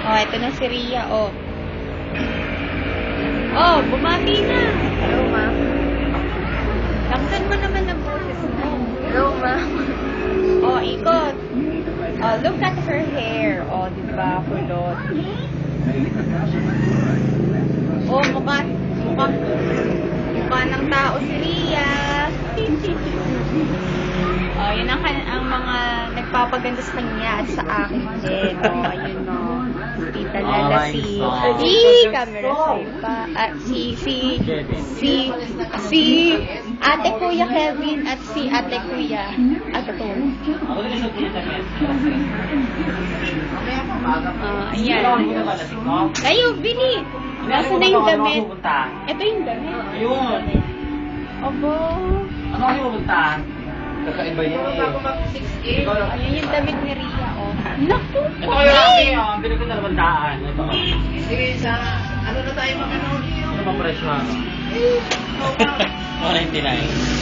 Oh, ito na si Ria, oh. Oh, bumati na. Hello, ma'am. Laksan mo naman ang boses mo. Hello, ma'am. Oh, ikot. Oh, look at her hair. Oh, diba? Kulot. Oh, mukha ng tao si Ria. Oh, yun ang mga nagpapaganda sa kanya at sa akin din. Oh, ayun oh. Tita Lala camera sa'yo pa. At si Ate Kuya Kevin at si Ate Kuya Agatol. Ayan. Kayo, Bini. Nasa na yung damit? Ito yung damit. Ayun. Abo. Ano kasi pupuntahan? Kakaiba yan eh. Ayun yung damit ni Ria, oh. Naku, Ito kayo laki ah. Binigyan na naman daan. Ito ka. Sige, sa ano na tayo mag-ano? Ano bang presyo? 49.